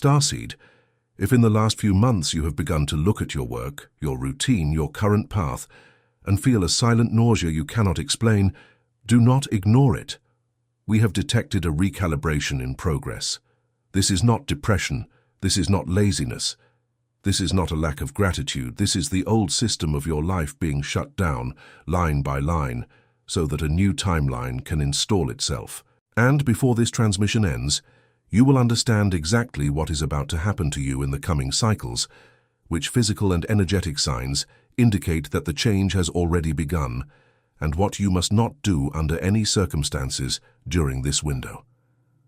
Starseed, if in the last few months you have begun to look at your work, your routine, your current path, and feel a silent nausea you cannot explain, do not ignore it. We have detected a recalibration in progress. This is not depression. This is not laziness. This is not a lack of gratitude. This is the old system of your life being shut down, line by line, so that a new timeline can install itself. And before this transmission ends, you will understand exactly what is about to happen to you in the coming cycles, which physical and energetic signs indicate that the change has already begun, and what you must not do under any circumstances during this window.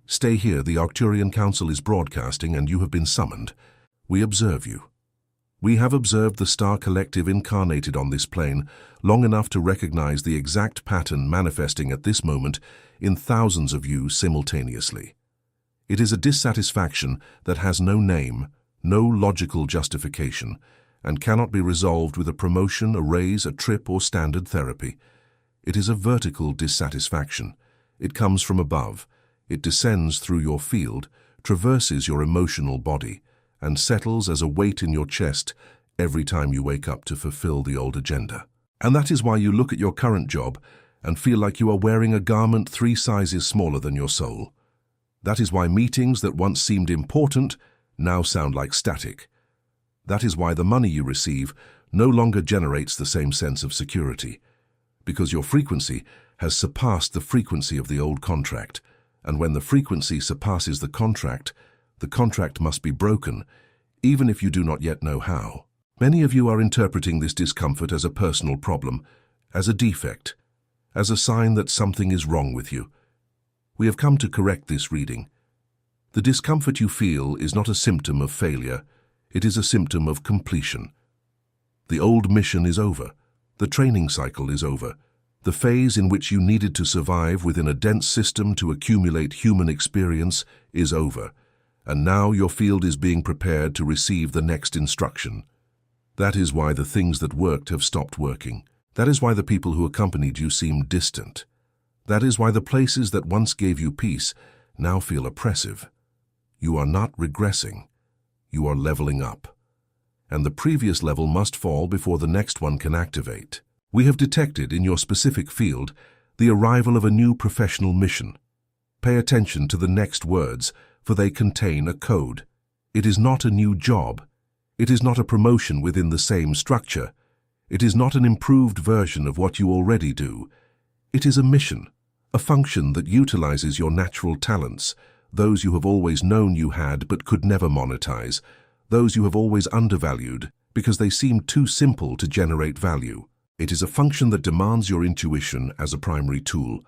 Stay here, the Arcturian Council is broadcasting and you have been summoned. We observe you. We have observed the star collective incarnated on this plane long enough to recognize the exact pattern manifesting at this moment in thousands of you simultaneously. It is a dissatisfaction that has no name, no logical justification, and cannot be resolved with a promotion, a raise, a trip, or standard therapy. It is a vertical dissatisfaction. It comes from above. It descends through your field, traverses your emotional body, and settles as a weight in your chest every time you wake up to fulfill the old agenda. And that is why you look at your current job and feel like you are wearing a garment 3 sizes smaller than your soul. That is why meetings that once seemed important now sound like static. That is why the money you receive no longer generates the same sense of security, because your frequency has surpassed the frequency of the old contract, and when the frequency surpasses the contract must be broken, even if you do not yet know how. Many of you are interpreting this discomfort as a personal problem, as a defect, as a sign that something is wrong with you. We have come to correct this reading. The discomfort you feel is not a symptom of failure, it is a symptom of completion. The old mission is over. The training cycle is over. The phase in which you needed to survive within a dense system to accumulate human experience is over, and now your field is being prepared to receive the next instruction. That is why the things that worked have stopped working. That is why the people who accompanied you seem distant. That is why the places that once gave you peace now feel oppressive. You are not regressing. You are leveling up. And the previous level must fall before the next one can activate. We have detected in your specific field the arrival of a new professional mission. Pay attention to the next words, for they contain a code. It is not a new job. It is not a promotion within the same structure. It is not an improved version of what you already do. It is a mission, a function that utilizes your natural talents, those you have always known you had but could never monetize, those you have always undervalued because they seemed too simple to generate value. It is a function that demands your intuition as a primary tool,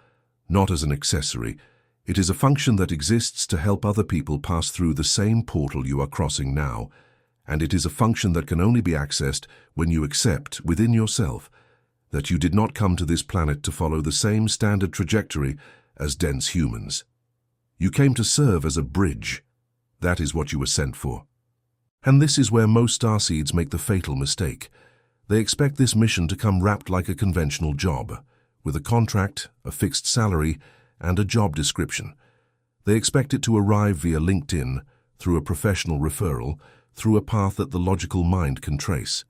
not as an accessory. It is a function that exists to help other people pass through the same portal you are crossing now, and it is a function that can only be accessed when you accept within yourself that you did not come to this planet to follow the same standard trajectory as dense humans. You came to serve as a bridge. That is what you were sent for. And this is where most starseeds make the fatal mistake. They expect this mission to come wrapped like a conventional job, with a contract, a fixed salary, and a job description. They expect it to arrive via LinkedIn, through a professional referral, through a path that the logical mind can trace.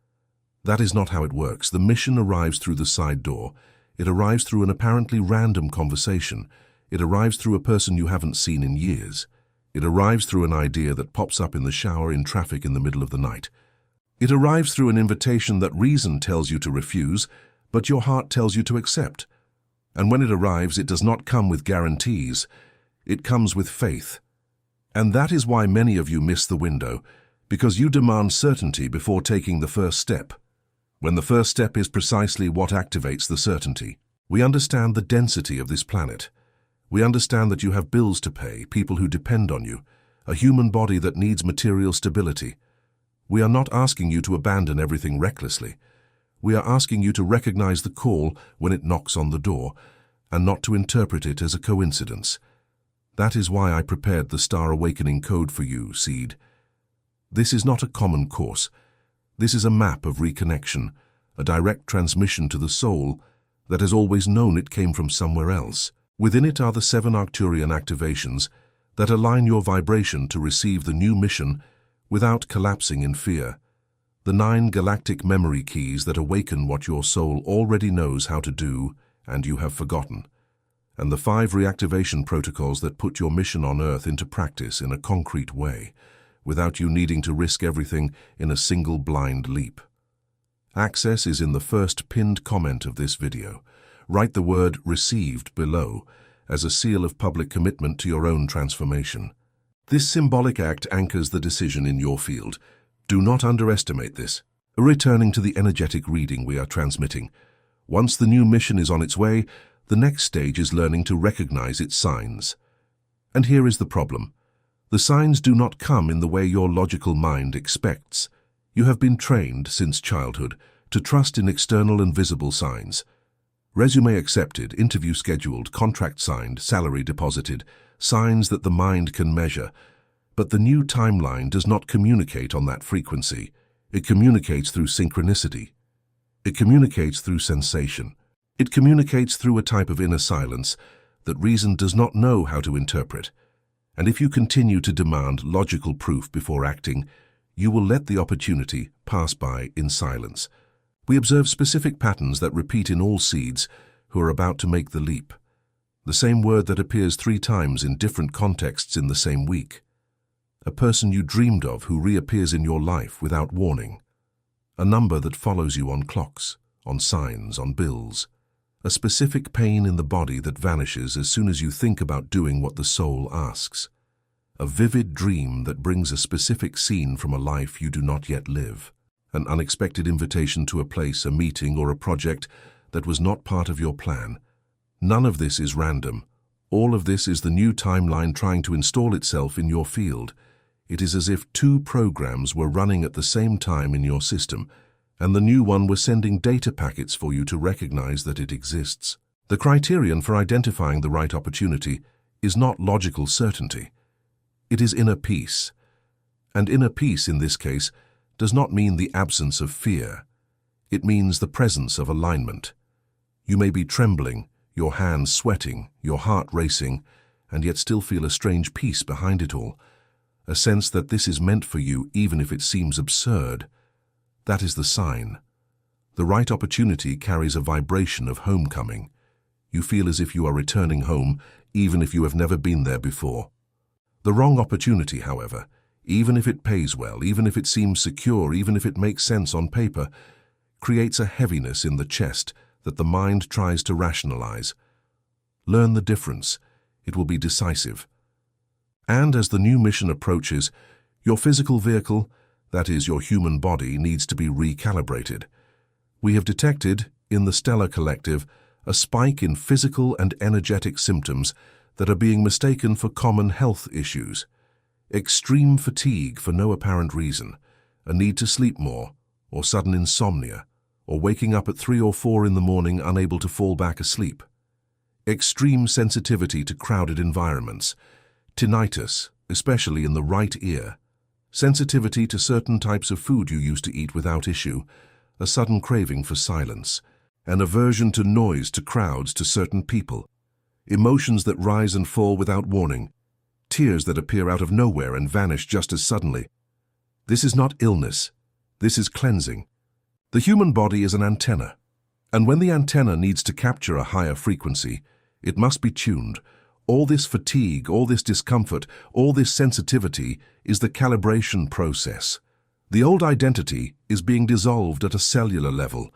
That is not how it works. The mission arrives through the side door. It arrives through an apparently random conversation. It arrives through a person you haven't seen in years. It arrives through an idea that pops up in the shower in traffic in the middle of the night. It arrives through an invitation that reason tells you to refuse, but your heart tells you to accept. And when it arrives, it does not come with guarantees. It comes with faith. And that is why many of you miss the window, because you demand certainty before taking the first step. When the first step is precisely what activates the certainty. We understand the density of this planet. We understand that you have bills to pay, people who depend on you, a human body that needs material stability. We are not asking you to abandon everything recklessly. We are asking you to recognize the call when it knocks on the door, and not to interpret it as a coincidence. That is why I prepared the Star Awakening Code for you, Seed. This is not a common course. This is a map of reconnection, a direct transmission to the soul that has always known it came from somewhere else. Within it are the 7 Arcturian activations, that align your vibration to receive the new mission without collapsing in fear. The 9 galactic memory keys that awaken what your soul already knows how to do and you have forgotten. And the 5 reactivation protocols that put your mission on Earth into practice in a concrete way, without you needing to risk everything in a single blind leap. Access is in the first pinned comment of this video. Write the word "received" below as a seal of public commitment to your own transformation. This symbolic act anchors the decision in your field. Do not underestimate this. Returning to the energetic reading we are transmitting, once the new mission is on its way, the next stage is learning to recognize its signs. And here is the problem. The signs do not come in the way your logical mind expects. You have been trained since childhood to trust in external and visible signs. Resume accepted, interview scheduled, contract signed, salary deposited, signs that the mind can measure. But the new timeline does not communicate on that frequency. It communicates through synchronicity. It communicates through sensation. It communicates through a type of inner silence that reason does not know how to interpret. And if you continue to demand logical proof before acting, you will let the opportunity pass by in silence. We observe specific patterns that repeat in all seeds who are about to make the leap. The same word that appears 3 times in different contexts in the same week. A person you dreamed of who reappears in your life without warning. A number that follows you on clocks, on signs, on bills. A specific pain in the body that vanishes as soon as you think about doing what the soul asks. A vivid dream that brings a specific scene from a life you do not yet live. An unexpected invitation to a place, a meeting, or a project that was not part of your plan. None of this is random. All of this is the new timeline trying to install itself in your field. It is as if 2 programs were running at the same time in your system, and the new one was sending data packets for you to recognize that it exists. The criterion for identifying the right opportunity is not logical certainty. It is inner peace. And inner peace, in this case, does not mean the absence of fear. It means the presence of alignment. You may be trembling, your hands sweating, your heart racing, and yet still feel a strange peace behind it all. A sense that this is meant for you even if it seems absurd. That is the sign. The right opportunity carries a vibration of homecoming. You feel as if you are returning home, even if you have never been there before. The wrong opportunity, however, even if it pays well, even if it seems secure, even if it makes sense on paper, creates a heaviness in the chest that the mind tries to rationalize. Learn the difference. It will be decisive. And as the new mission approaches, your physical vehicle, that is, your human body, needs to be recalibrated. We have detected, in the Stellar Collective, a spike in physical and energetic symptoms that are being mistaken for common health issues. Extreme fatigue for no apparent reason, a need to sleep more, or sudden insomnia, or waking up at 3 or 4 in the morning unable to fall back asleep. Extreme sensitivity to crowded environments, tinnitus, especially in the right ear, sensitivity to certain types of food you used to eat without issue, a sudden craving for silence, an aversion to noise, to crowds, to certain people, emotions that rise and fall without warning, tears that appear out of nowhere and vanish just as suddenly. This is not illness. This is cleansing. The human body is an antenna, and when the antenna needs to capture a higher frequency, it must be tuned. All this fatigue, all this discomfort, all this sensitivity is the calibration process. The old identity is being dissolved at a cellular level.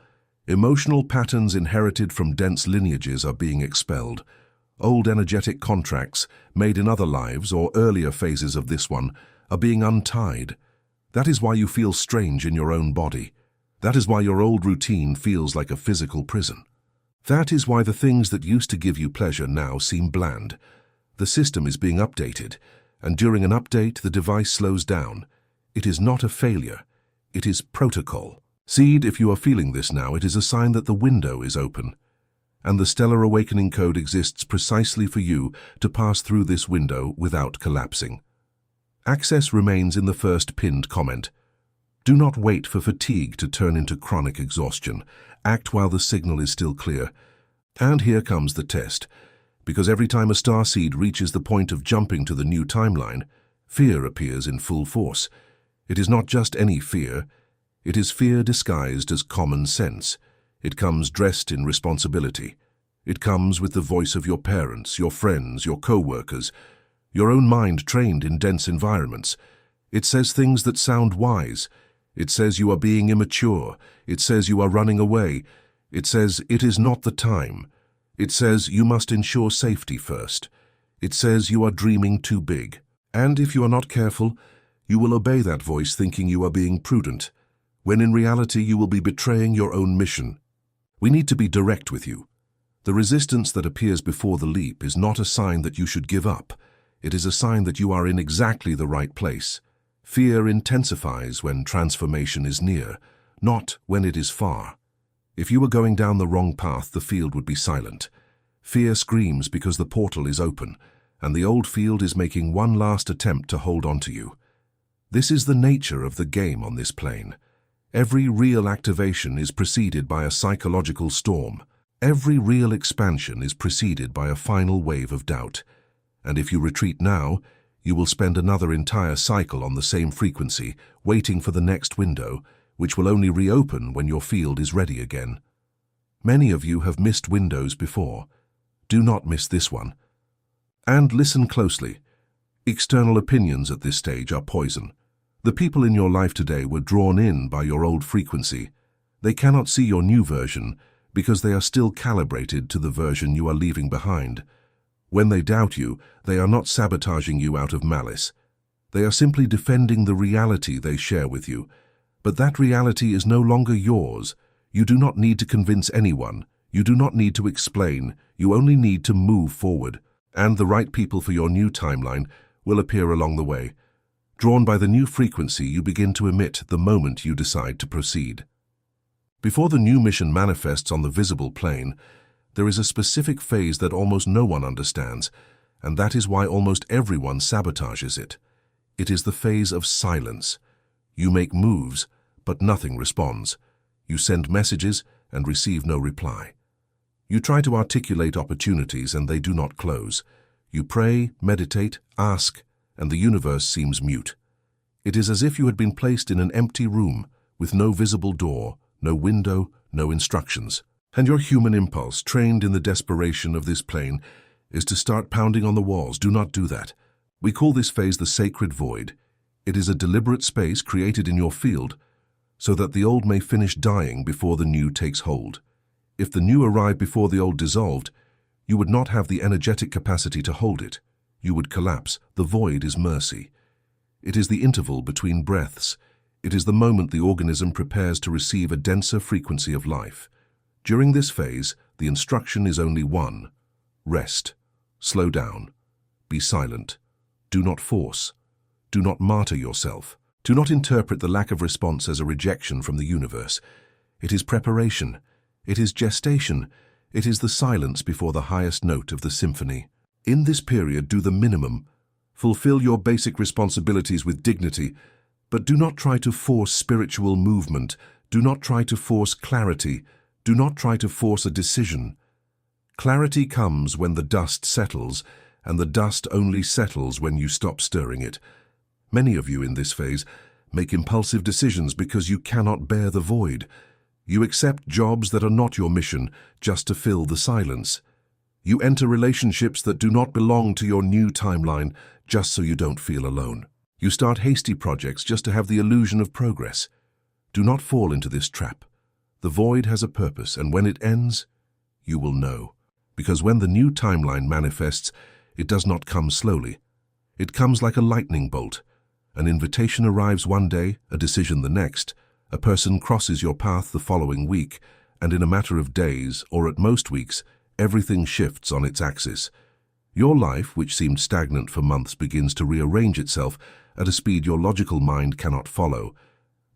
Emotional patterns inherited from dense lineages are being expelled. Old energetic contracts made in other lives or earlier phases of this one are being untied. That is why you feel strange in your own body. That is why your old routine feels like a physical prison. That is why the things that used to give you pleasure now seem bland. The system is being updated, and during an update the device slows down. It is not a failure. It is protocol. Seed, if you are feeling this now, it is a sign that the window is open. And the Stellar Awakening Code exists precisely for you to pass through this window without collapsing. Access remains in the first pinned comment. Do not wait for fatigue to turn into chronic exhaustion. Act while the signal is still clear. And here comes the test. Because every time a starseed reaches the point of jumping to the new timeline, fear appears in full force. It is not just any fear. It is fear disguised as common sense. It comes dressed in responsibility. It comes with the voice of your parents, your friends, your co-workers, your own mind trained in dense environments. It says things that sound wise. It says you are being immature. It says you are running away. It says it is not the time. It says you must ensure safety first. It says you are dreaming too big. And if you are not careful, you will obey that voice thinking you are being prudent, when in reality you will be betraying your own mission. We need to be direct with you. The resistance that appears before the leap is not a sign that you should give up. It is a sign that you are in exactly the right place. Fear intensifies when transformation is near, not when it is far. If you were going down the wrong path, the field would be silent. Fear screams because the portal is open, and the old field is making one last attempt to hold on to you. This is the nature of the game on this plane. Every real activation is preceded by a psychological storm. Every real expansion is preceded by a final wave of doubt. And if you retreat now, you will spend another entire cycle on the same frequency, waiting for the next window, which will only reopen when your field is ready again. Many of you have missed windows before. Do not miss this one. And listen closely. External opinions at this stage are poison. The people in your life today were drawn in by your old frequency. They cannot see your new version because they are still calibrated to the version you are leaving behind. When they doubt you, they are not sabotaging you out of malice. They are simply defending the reality they share with you. But that reality is no longer yours. You do not need to convince anyone. You do not need to explain. You only need to move forward. And the right people for your new timeline will appear along the way. Drawn by the new frequency you begin to emit the moment you decide to proceed. Before the new mission manifests on the visible plane, there is a specific phase that almost no one understands, and that is why almost everyone sabotages it. It is the phase of silence. You make moves, but nothing responds. You send messages and receive no reply. You try to articulate opportunities and they do not close. You pray, meditate, ask, and the universe seems mute. It is as if you had been placed in an empty room with no visible door, no window, no instructions. And your human impulse, trained in the desperation of this plane, is to start pounding on the walls. Do not do that. We call this phase the sacred void. It is a deliberate space created in your field so that the old may finish dying before the new takes hold. If the new arrived before the old dissolved, you would not have the energetic capacity to hold it. You would collapse. The void is mercy. It is the interval between breaths. It is the moment the organism prepares to receive a denser frequency of life. During this phase, the instruction is only one. Rest. Slow down. Be silent. Do not force. Do not martyr yourself. Do not interpret the lack of response as a rejection from the universe. It is preparation. It is gestation. It is the silence before the highest note of the symphony. In this period, do the minimum. Fulfill your basic responsibilities with dignity, but do not try to force spiritual movement. Do not try to force clarity. Do not try to force a decision. Clarity comes when the dust settles, and the dust only settles when you stop stirring it. Many of you in this phase make impulsive decisions because you cannot bear the void. You accept jobs that are not your mission just to fill the silence. You enter relationships that do not belong to your new timeline just so you don't feel alone. You start hasty projects just to have the illusion of progress. Do not fall into this trap. The void has a purpose, and when it ends, you will know. Because when the new timeline manifests, it does not come slowly. It comes like a lightning bolt. An invitation arrives one day, a decision the next. A person crosses your path the following week, and in a matter of days, or at most weeks, everything shifts on its axis. Your life, which seemed stagnant for months, begins to rearrange itself at a speed your logical mind cannot follow.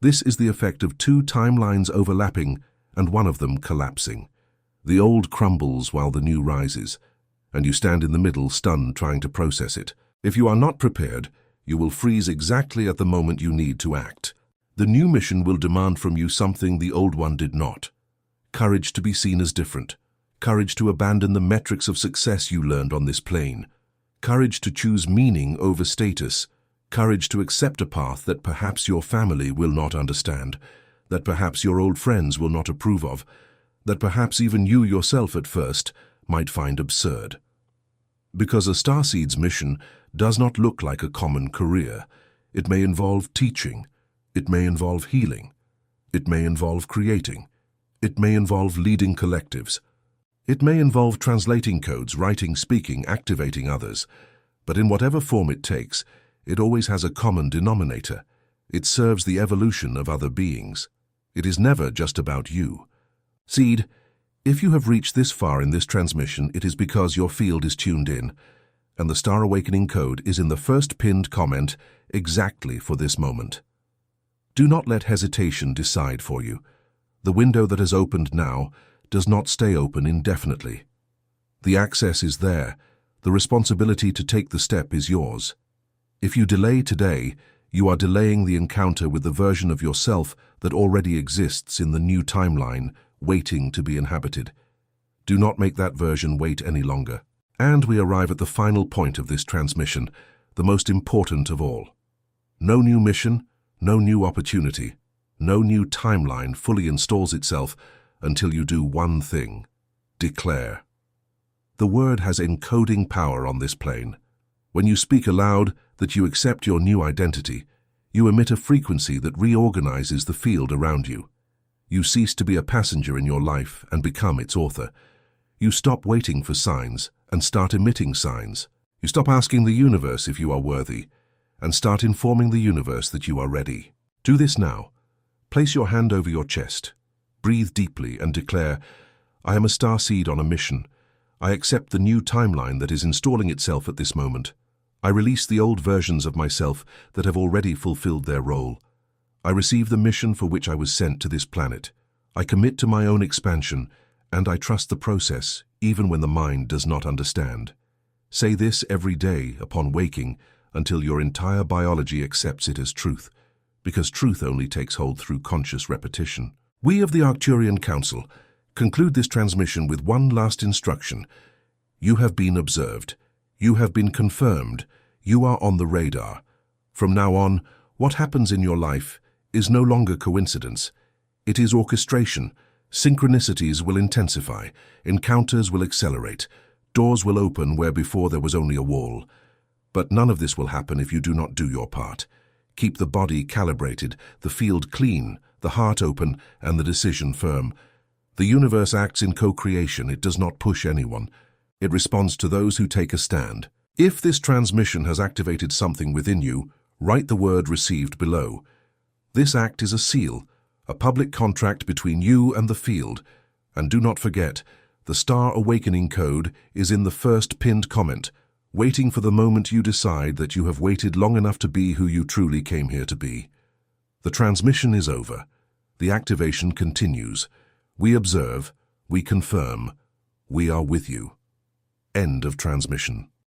This is the effect of two timelines overlapping and one of them collapsing. The old crumbles while the new rises, and you stand in the middle, stunned, trying to process it. If you are not prepared, you will freeze exactly at the moment you need to act. The new mission will demand from you something the old one did not. Courage to be seen as different. courage to abandon the metrics of success you learned on this plane, courage to choose meaning over status, courage to accept a path that perhaps your family will not understand, that perhaps your old friends will not approve of, that perhaps even you yourself at first might find absurd. Because a starseed's mission does not look like a common career. It may involve teaching, it may involve healing, it may involve creating, it may involve leading collectives, it may involve translating codes, writing, speaking, activating others. But in whatever form it takes, it always has a common denominator. It serves the evolution of other beings. It is never just about you. Seed, if you have reached this far in this transmission, it is because your field is tuned in, and the Star Awakening Code is in the first pinned comment exactly for this moment. Do not let hesitation decide for you. The window that has opened now does not stay open indefinitely. The access is there. The responsibility to take the step is yours. If you delay today, you are delaying the encounter with the version of yourself that already exists in the new timeline, waiting to be inhabited. Do not make that version wait any longer. And we arrive at the final point of this transmission, the most important of all. No new mission, no new opportunity, no new timeline fully installs itself until you do one thing: declare. The word has encoding power on this plane. When you speak aloud that you accept your new identity, you emit a frequency that reorganizes the field around you. You cease to be a passenger in your life and become its author. You stop waiting for signs and start emitting signs. You stop asking the universe if you are worthy and start informing the universe that you are ready. Do this now. Place your hand over your chest. Breathe deeply and declare, I am a starseed on a mission. I accept the new timeline that is installing itself at this moment. I release the old versions of myself that have already fulfilled their role. I receive the mission for which I was sent to this planet. I commit to my own expansion, and I trust the process, even when the mind does not understand. Say this every day upon waking until your entire biology accepts it as truth, because truth only takes hold through conscious repetition. We of the Arcturian Council conclude this transmission with one last instruction. You have been observed. You have been confirmed. You are on the radar. From now on, what happens in your life is no longer coincidence. It is orchestration. Synchronicities will intensify. Encounters will accelerate. Doors will open where before there was only a wall. But none of this will happen if you do not do your part. Keep the body calibrated, the field clean, the heart open, and the decision firm. The universe acts in co-creation. It does not push anyone. It responds to those who take a stand. If this transmission has activated something within you, write the word received below. This act is a seal, a public contract between you and the field. And do not forget, the Star Awakening Code is in the first pinned comment, waiting for the moment you decide that you have waited long enough to be who you truly came here to be. The transmission is over. The activation continues. We observe, we confirm, we are with you. End of transmission.